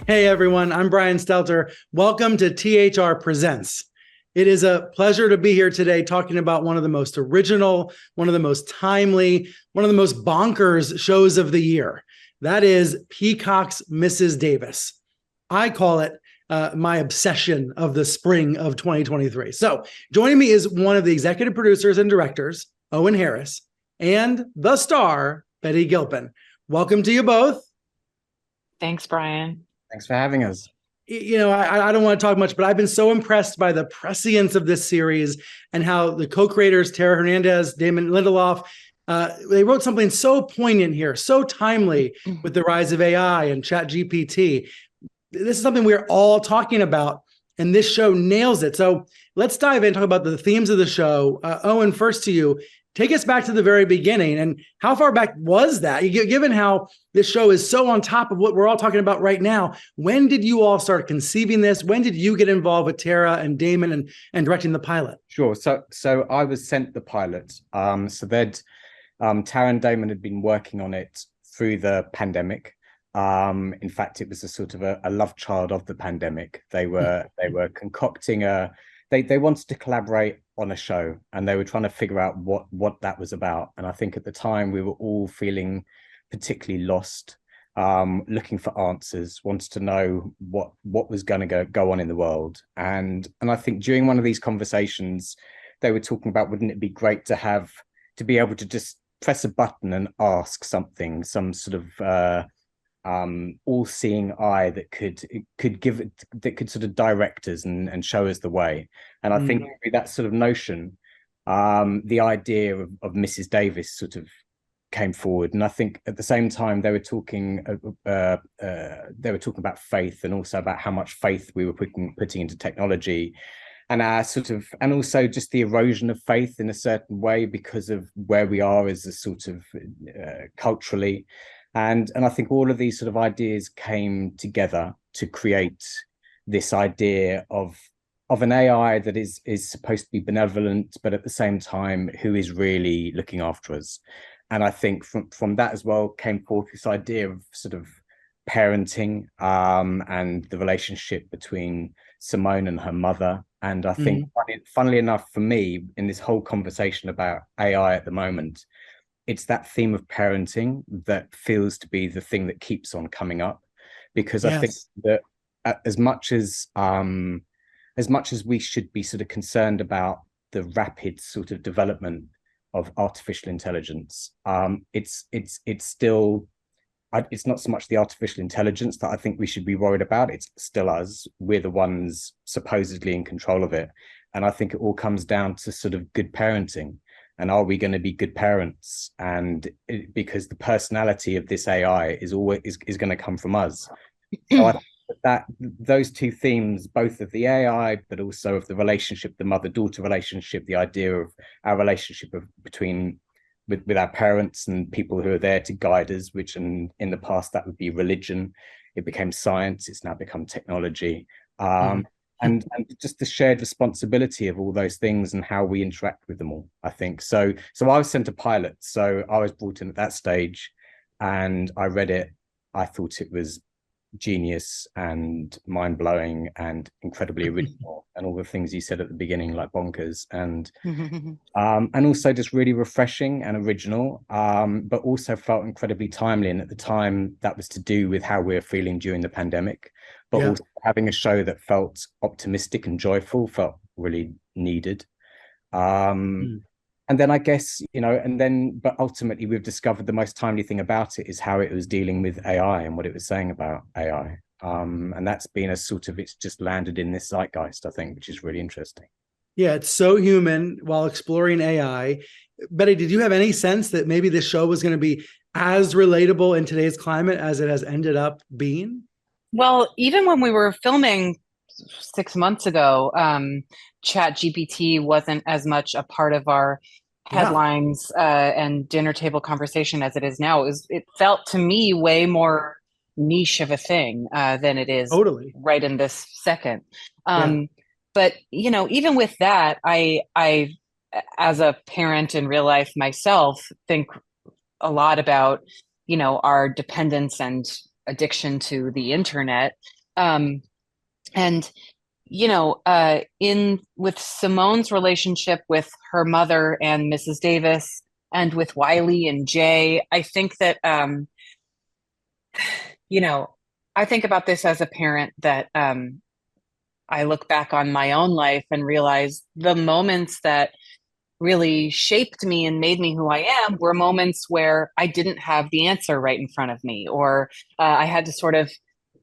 Hey everyone, I'm Brian Stelter. Welcome to THR Presents. It is a pleasure to be here today talking about one of the most original, one of the most timely, one of the most bonkers shows of the year. That is Peacock's Mrs. Davis. I call it my obsession of the spring of 2023. So joining me is one of the executive producers and directors, Owen Harris, and the star, Betty Gilpin. Welcome to you both. Thanks, Brian. Thanks for having us. I don't want to talk much, but I've been so impressed by the prescience of this series and how the co-creators, Tara Hernandez, Damon Lindelof, they wrote something so poignant here, so timely with the rise of AI and ChatGPT. This is something we're all talking about, and this show nails it. So let's dive in and talk about the themes of the show. Owen, first to you. Take us back to the very beginning, and how far back was that? Given how this show is so on top of what we're all talking about right now, when did you all start conceiving this? When did you get involved with Tara and Damon and directing the pilot? Sure. So I was sent the pilot. Tara and Damon had been working on it through the pandemic. In fact, it was a sort of a love child of the pandemic. They were concocting they wanted to collaborate on a show, and they were trying to figure out what that was about. And I think at the time we were all feeling particularly lost, looking for answers, wanted to know what was going to go on in the world. And I think during one of these conversations, they were talking about, wouldn't it be great to be able to just press a button and ask something, some sort of all-seeing eye that could sort of direct us and show us the way. And I think that sort of notion, the idea of Mrs. Davis sort of came forward. And I think at the same time they were talking about faith, and also about how much faith we were putting into technology, and and also just the erosion of faith in a certain way because of where we are as a sort of culturally. And I think all of these sort of ideas came together to create this idea of an AI that is supposed to be benevolent, but at the same time, who is really looking after us. And I think from that as well came forth this idea of sort of parenting, and the relationship between Simone and her mother. And I think, funnily enough, for me, in this whole conversation about AI at the moment, it's that theme of parenting that feels to be the thing that keeps on coming up, because I think that as much as we should be sort of concerned about the rapid sort of development of artificial intelligence, it's still, it's not so much the artificial intelligence that I think we should be worried about. It's still us. We're the ones supposedly in control of it. And I think it all comes down to sort of good parenting. And are we going to be good parents? And because the personality of this AI is going to come from us. So I think that those two themes, both of the AI, but also of the relationship, the mother-daughter relationship, the idea of our relationship with our parents and people who are there to guide us, which in the past that would be religion. It became science. It's now become technology. And just the shared responsibility of all those things and how we interact with them all, I think. So I was sent a pilot. So I was brought in at that stage, and I read it. I thought it was genius and mind-blowing and incredibly original, and all the things you said at the beginning, like bonkers, and also just really refreshing and original, but also felt incredibly timely. And at the time, that was to do with how we were feeling during the pandemic, but also having a show that felt optimistic and joyful felt really needed. And then I guess, but ultimately we've discovered the most timely thing about it is how it was dealing with AI and what it was saying about AI. And that's been it's just landed in this zeitgeist, I think, which is really interesting. Yeah, it's so human while exploring AI. Betty, did you have any sense that maybe this show was going to be as relatable in today's climate as it has ended up being? Well, even when we were filming 6 months ago, ChatGPT wasn't as much a part of our headlines and dinner table conversation as it is now. It felt to me way more niche of a thing than it is right in this second. But even with that, I as a parent in real life myself think a lot about our dependence and addiction to the internet. And in with Simone's relationship with her mother and Mrs. Davis, and with Wiley and Jay, I think that I think about this as a parent that I look back on my own life and realize the moments that really shaped me and made me who I am were moments where I didn't have the answer right in front of me, or I had to sort of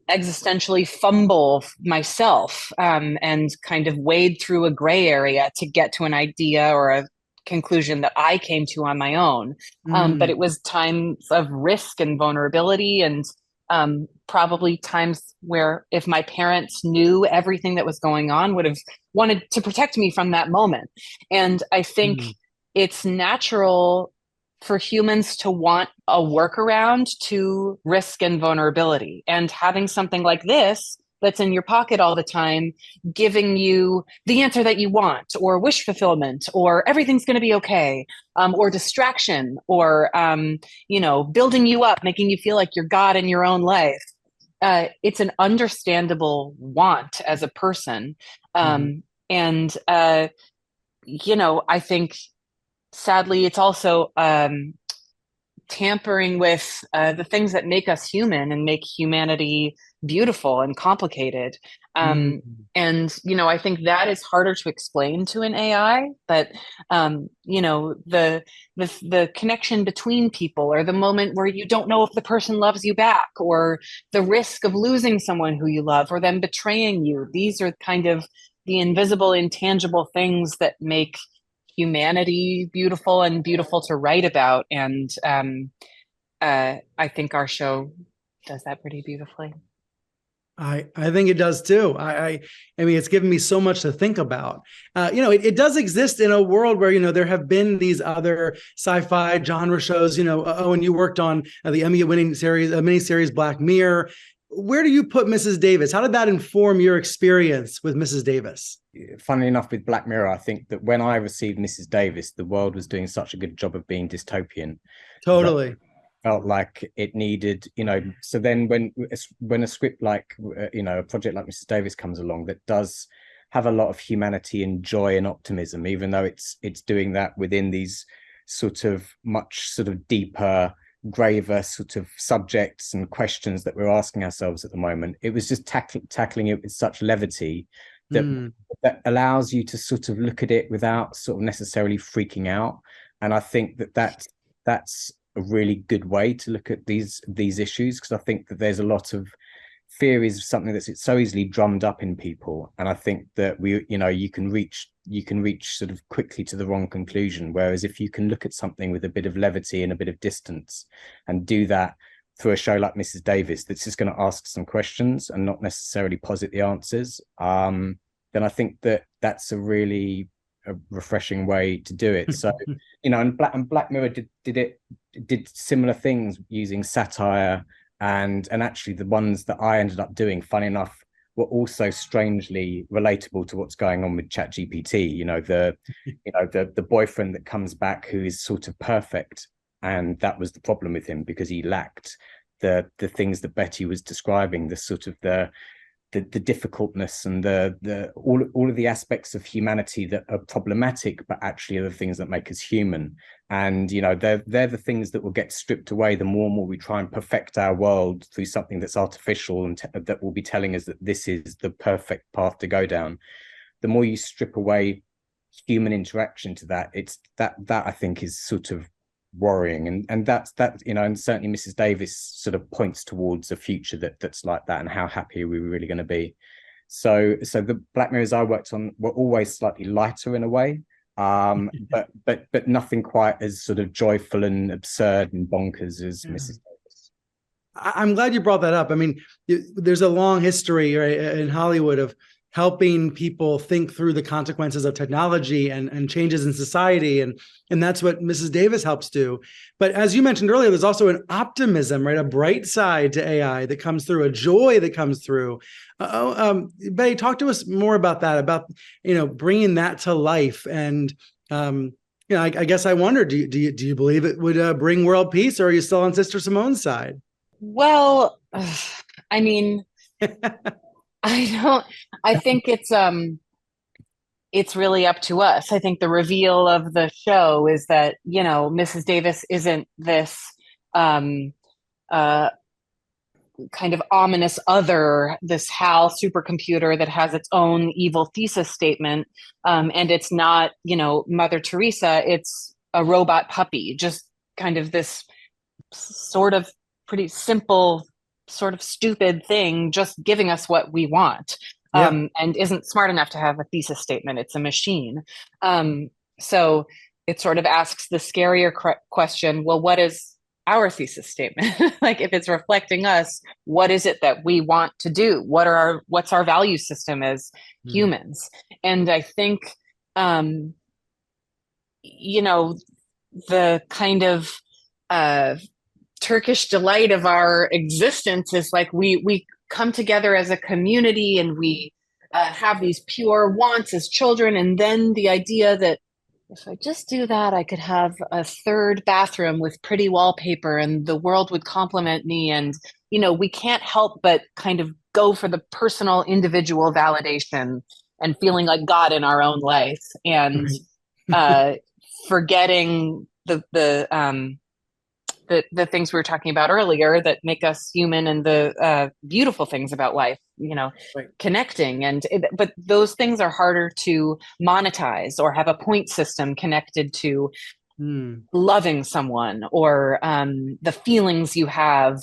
existentially fumble myself and kind of wade through a gray area to get to an idea or a conclusion that I came to on my own. But it was times of risk and vulnerability, and probably times where if my parents knew everything that was going on, would have wanted to protect me from that moment. And I think it's natural for humans to want a workaround to risk and vulnerability. And having something like this that's in your pocket all the time, giving you the answer that you want, or wish fulfillment, or everything's going to be okay, or distraction, or building you up, making you feel like you're God in your own life. It's an understandable want as a person. And I think sadly, it's also tampering with the things that make us human and make humanity beautiful and complicated. And, I think that is harder to explain to an AI, but, the connection between people, or the moment where you don't know if the person loves you back, or the risk of losing someone who you love, or them betraying you. These are kind of the invisible, intangible things that make humanity beautiful and beautiful to write about. And I think our show does that pretty beautifully. I think it does too. I mean, it's given me so much to think about. It does exist in a world where, there have been these other sci-fi genre shows, and you worked on the Emmy-winning miniseries Black Mirror. Where do you put Mrs. Davis? How did that inform your experience with Mrs. Davis? Funnily enough, with Black Mirror, I think that when I received Mrs. Davis, the world was doing such a good job of being dystopian. Totally. Felt like it needed, so then when a script like, a project like Mrs. Davis comes along that does have a lot of humanity and joy and optimism, even though it's doing that within these sort of much sort of deeper, graver sort of subjects and questions that we're asking ourselves at the moment, it was just tackling it with such levity that allows you to sort of look at it without sort of necessarily freaking out. And I think that's a really good way to look at these issues, because I think that there's a lot of fear is something that's so easily drummed up in people, and I think that you can reach sort of quickly to the wrong conclusion, whereas if you can look at something with a bit of levity and a bit of distance, and do that through a show like Mrs. Davis that's just going to ask some questions and not necessarily posit the answers, then I think that's a really refreshing way to do it. So and Black Mirror did similar things using satire, and actually the ones that I ended up doing, funny enough, were also strangely relatable to what's going on with ChatGPT. The boyfriend that comes back who is sort of perfect, and that was the problem with him, because he lacked the things that Betty was describing, the sort of the difficultness and the all of the aspects of humanity that are problematic, but actually are the things that make us human. And they're the things that will get stripped away the more and more we try and perfect our world through something that's artificial and that will be telling us that this is the perfect path to go down. The more you strip away human interaction to that, it's that I think is sort of worrying, and that's and certainly Mrs. Davis sort of points towards a future that's like that, and how happy are we really going to be. So the Black Mirrors I worked on were always slightly lighter in a way, but nothing quite as sort of joyful and absurd and bonkers as Mrs. Davis. I'm glad you brought that up. I mean, there's a long history, right, in Hollywood of helping people think through the consequences of technology and changes in society. And that's what Mrs. Davis helps do. But as you mentioned earlier, there's also an optimism, right? A bright side to AI that comes through, a joy that comes through. Betty, talk to us more about that, about, bringing that to life. And, I guess I wonder, do you believe it would bring world peace, or are you still on Sister Simone's side? Well, I mean, I think it's really up to us. I think the reveal of the show is that, Mrs. Davis isn't this um uh kind of ominous other, this HAL supercomputer that has its own evil thesis statement. And it's not, Mother Teresa, it's a robot puppy, just kind of this sort of pretty simple, sort of stupid thing, just giving us what we want. Yeah. And isn't smart enough to have a thesis statement. It's a machine. So it sort of asks the scarier question, well, what is our thesis statement? Like, if it's reflecting us, what is it that we want to do? What's our value system as humans? And I think, the kind of Turkish delight of our existence is like we come together as a community, and we have these pure wants as children, and then the idea that if I just do that, I could have a third bathroom with pretty wallpaper and the world would compliment me. And, we can't help but kind of go for the personal individual validation and feeling like God in our own life, and forgetting the things we were talking about earlier that make us human, and the beautiful things about life, Right. connecting. But those things are harder to monetize or have a point system connected to loving someone, or the feelings you have,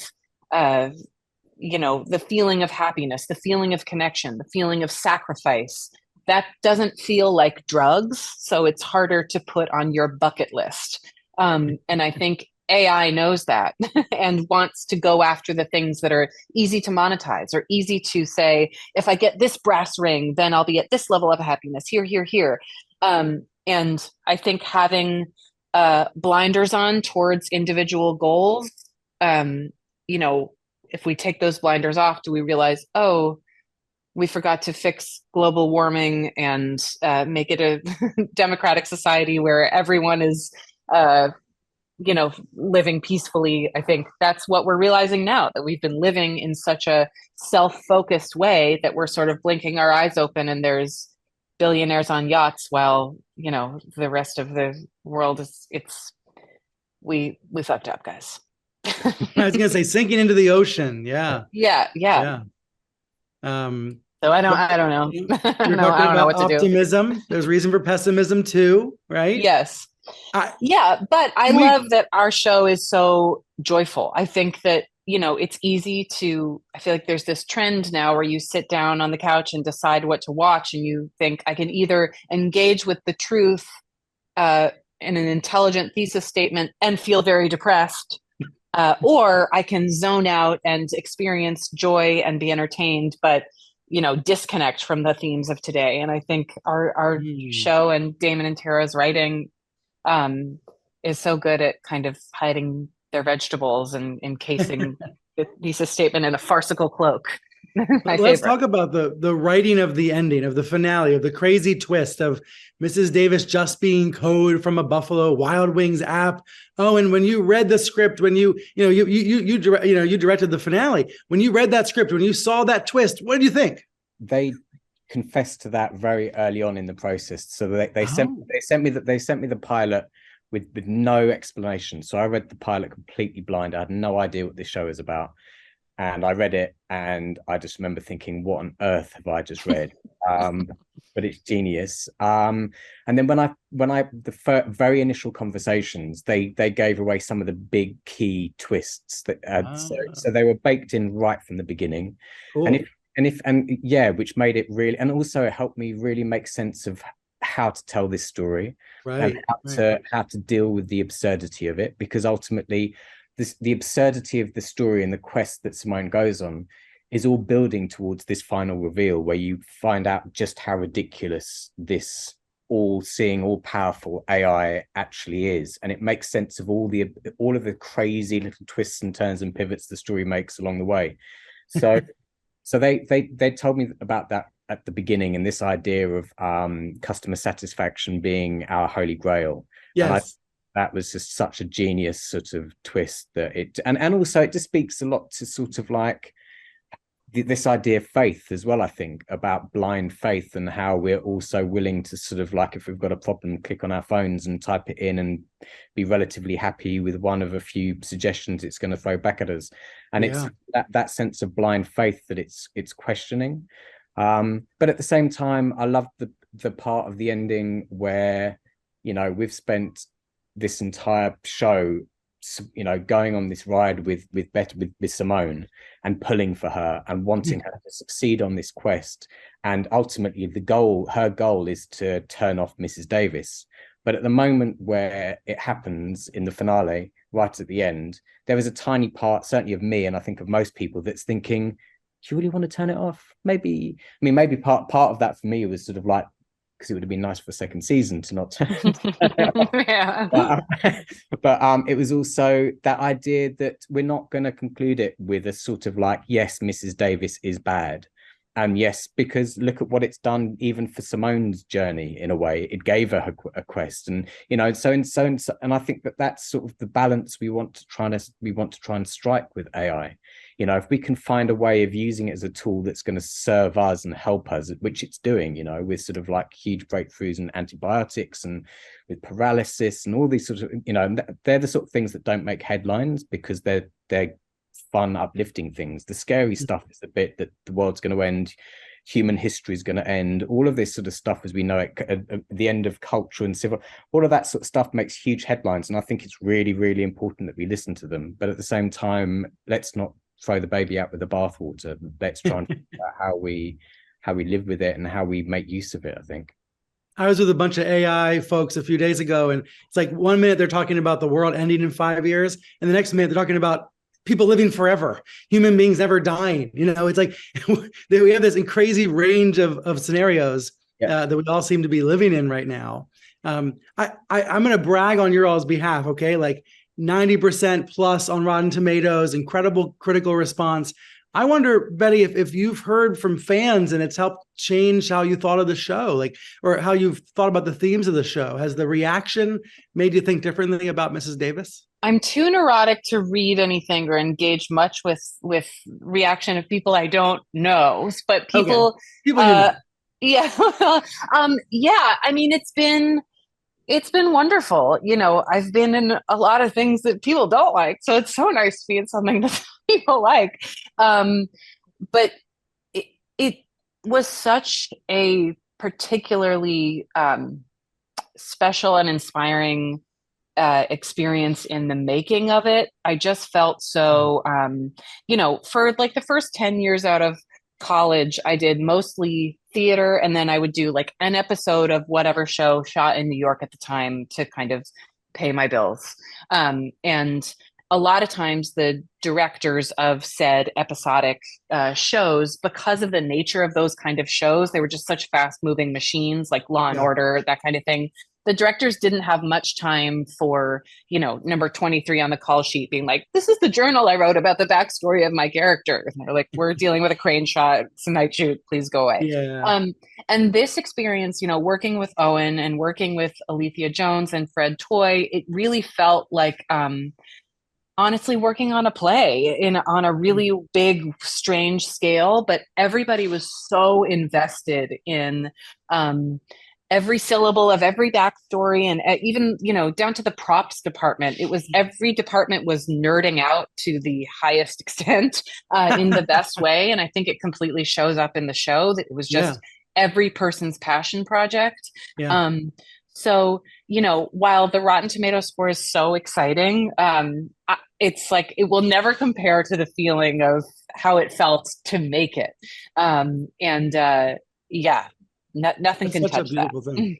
the feeling of happiness, the feeling of connection, the feeling of sacrifice. That doesn't feel like drugs, so it's harder to put on your bucket list. And I think AI knows that and wants to go after the things that are easy to monetize, or easy to say, if I get this brass ring, then I'll be at this level of happiness here, here, here. And I think having blinders on towards individual goals, if we take those blinders off, do we realize, oh, we forgot to fix global warming and make it a democratic society where everyone is living peacefully. I think that's what we're realizing now, that we've been living in such a self-focused way that we're sort of blinking our eyes open, and there's billionaires on yachts while, the rest of the world we fucked up, guys. I was gonna say sinking into the ocean. Yeah. Yeah. So I don't know. You're I talking don't know about what to do. optimism. There's reason for pessimism too, right? Yes. But I love that our show is so joyful. I think that, it's easy I feel like there's this trend now where you sit down on the couch and decide what to watch, and you think, I can either engage with the truth in an intelligent thesis statement and feel very depressed, or I can zone out and experience joy and be entertained, but disconnect from the themes of today. And I think our show and Damon and Tara's writing is so good at kind of hiding their vegetables and encasing the thesis statement in a farcical cloak. Let's talk about the writing of the ending, of the finale, of the crazy twist of Mrs. Davis just being code from a Buffalo Wild Wings app. Oh, and when you read the script, when you directed the finale, when you read that script, when you saw that twist, what did you think? They confessed to that very early on in the process. So they sent me the pilot with no explanation. So I read the pilot completely blind. I had no idea what this show is about. And I read it, and I just remember thinking, what on earth have I just read? But it's genius. And then when the very initial conversations, they gave away some of the big key twists that so they were baked in right from the beginning. Cool. Which made it really, and also it helped me really make sense of how to tell this story, right, and how to deal with the absurdity of it, because ultimately the absurdity of the story and the quest that Simone goes on is all building towards this final reveal, where you find out just how ridiculous this all-seeing, all-powerful AI actually is, and it makes sense of all of the crazy little twists and turns and pivots the story makes along the way. So so they told me about that at the beginning, and this idea of customer satisfaction being our holy grail. Yes. that was just such a genius sort of twist that it, and also it just speaks a lot to sort of like this idea of faith as well. I think about blind faith and how we're also willing to sort of like, if we've got a problem, click on our phones and type it in and be relatively happy with one of a few suggestions it's going to throw back at us. And it's that sense of blind faith that it's questioning. But at the same time, I love the part of the ending where, you know, we've spent this entire show, you know, going on this ride with Simone and pulling for her and wanting her to succeed on this quest, and ultimately her goal is to turn off Mrs. Davis. But at the moment where it happens in the finale, right at the end, there is a tiny part, certainly of me, and I think of most people, that's thinking, do you really want to turn it off? Maybe part of that for me was sort of like, because it would have been nice for a second season to not turn Yeah. but it was also that idea that we're not going to conclude it with a sort of like, yes, Mrs. Davis is bad, and yes, because look at what it's done even for Simone's journey. In a way, it gave her a quest, and you know, and I think that that's sort of the balance we want to try and strike with AI. You know, if we can find a way of using it as a tool that's going to serve us and help us, which it's doing, you know, with sort of like huge breakthroughs in antibiotics and with paralysis and all these sort of, you know, they're the sort of things that don't make headlines because they're fun, uplifting things. The scary stuff is the bit that the world's going to end, human history is going to end, all of this sort of stuff as we know it, the end of culture and civil, all of that sort of stuff makes huge headlines, and I think it's really, really important that we listen to them. But at the same time, let's not throw the baby out with the bathwater. Let's try and figure out how we live with it and how we make use of it, I think. I was with a bunch of AI folks a few days ago, and it's like 1 minute they're talking about the world ending in 5 years, and the next minute they're talking about people living forever, human beings never dying. You know, it's like we have this crazy range of scenarios that we all seem to be living in right now. I'm going to brag on your all's behalf, okay? Like 90% plus on Rotten Tomatoes, incredible critical response. I wonder, Betty, if you've heard from fans and it's helped change how you thought of the show, like, or how you've thought about the themes of the show. Has the reaction made you think differently about Mrs. Davis? I'm too neurotic to read anything or engage much with reaction of people I don't know, but people, okay. People you know. Yeah, yeah. I mean, it's been wonderful. You know, I've been in a lot of things that people don't like, so it's so nice to be in something that people like. But it was such a particularly special and inspiring experience in the making of it. I just felt so, you know, for like the first 10 years out of college, I did mostly theater, and then I would do like an episode of whatever show shot in New York at the time to kind of pay my bills. And a lot of times the directors of said episodic shows, because of the nature of those kind of shows, they were just such fast moving machines, like Law and Order, that kind of thing. The directors didn't have much time for, you know, number 23 on the call sheet being like, this is the journal I wrote about the backstory of my character. And they're like, we're dealing with a crane shot. It's a night shoot. Please go away. Yeah. And this experience, you know, working with Owen and working with Alethea Jones and Fred Toye, it really felt like, honestly, working on a play on a really big, strange scale. But everybody was so invested in every syllable of every backstory, and even, you know, down to the props department. It was, every department was nerding out to the highest extent in the best way. And I think it completely shows up in the show that it was just every person's passion project. So, you know, while the Rotten Tomatoes score is so exciting, it's like, it will never compare to the feeling of how it felt to make it. Nothing can touch that. Thing.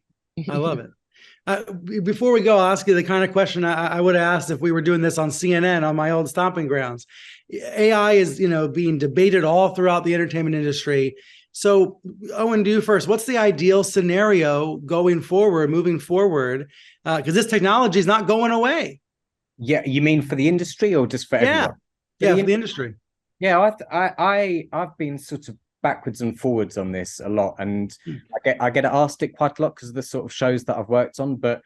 I love it. Before we go, I'll ask you the kind of question I would have asked if we were doing this on CNN, on my old stomping grounds. AI is, you know, being debated all throughout the entertainment industry. So, Owen, do you first. What's the ideal scenario moving forward? Because this technology is not going away. Yeah, you mean for the industry or just for everyone? For the industry. Yeah, I've been sort of backwards and forwards on this a lot, and I get asked it quite a lot because of the sort of shows that I've worked on. But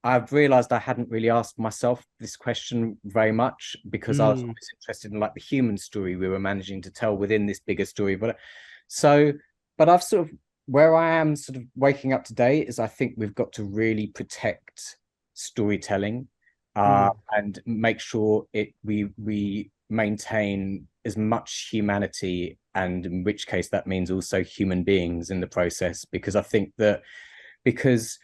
I've realized I hadn't really asked myself this question very much, because I was always interested in like the human story we were managing to tell within this bigger story. But I've sort of, where I am sort of waking up today is I think we've got to really protect storytelling and make sure we maintain as much humanity, and in which case that means also human beings in the process, because I think that because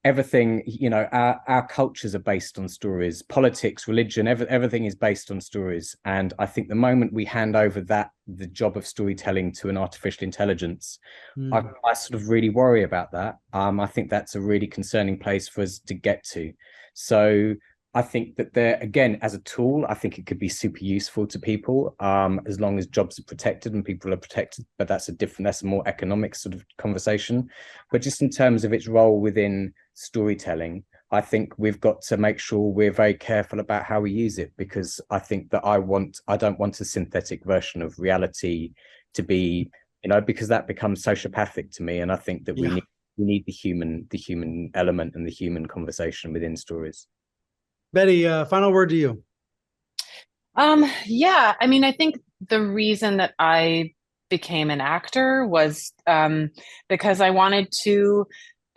everything, our cultures are based on stories, politics, religion, everything is based on stories. And I think the moment we hand over the job of storytelling to an artificial intelligence, I sort of really worry about that. I think that's a really concerning place for us to get to. So I think that there, again, as a tool, I think it could be super useful to people, as long as jobs are protected and people are protected. But that's a more economic sort of conversation. But just in terms of its role within storytelling, I think we've got to make sure we're very careful about how we use it, because I think that I don't want a synthetic version of reality to be, because that becomes sociopathic to me. And I think that we need the human element and the human conversation within stories. Betty, final word to you. Yeah, I mean, I think the reason that I became an actor was because I wanted to,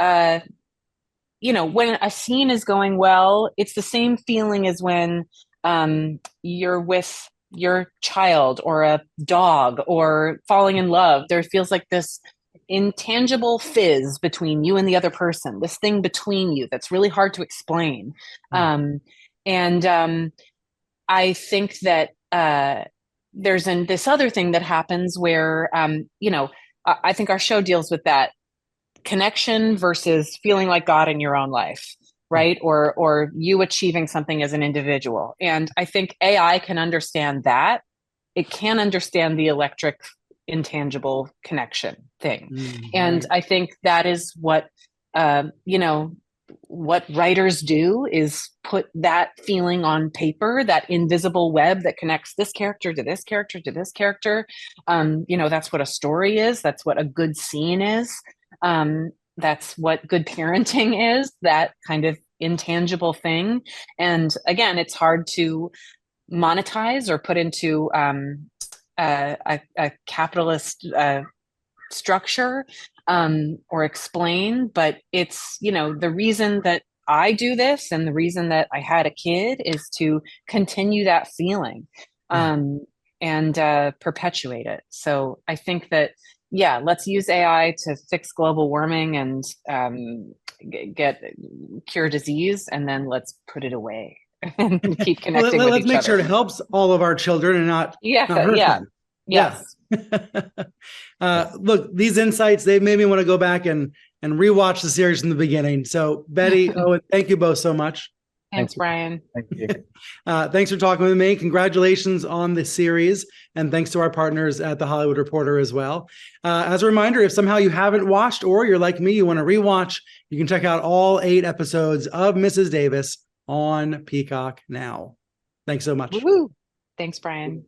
when a scene is going well, it's the same feeling as when you're with your child or a dog or falling in love. There feels like this intangible fizz between you and the other person, this thing between you that's really hard to explain. I think that there's this other thing that happens where, I think our show deals with that connection versus feeling like God in your own life, right? Or you achieving something as an individual. And I think AI can understand that. It can understand the electric intangible connection thing. And I think that is what, what writers do, is put that feeling on paper, that invisible web that connects this character to this character to this character. That's what a story is. That's what a good scene is. That's what good parenting is, that kind of intangible thing. And again, it's hard to monetize or put into a capitalist structure or explain, but it's, the reason that I do this and the reason that I had a kid is to continue that feeling and perpetuate it. So I think that, let's use AI to fix global warming and cure disease, and then let's put it away and keep connecting with let's each make other. sure it helps all of our children and not hurt them. Yes. Look, these insights, they've made me want to go back and rewatch the series from the beginning. So Betty, Owen, thank you both so much. Thanks, Brian. Thank you. Thanks for talking with me. Congratulations on the series. And thanks to our partners at The Hollywood Reporter as well. As a reminder, if somehow you haven't watched, or you're like me, you want to rewatch, you can check out all 8 episodes of Mrs. Davis on Peacock now. Thanks so much. Woo-hoo. Thanks, Brian.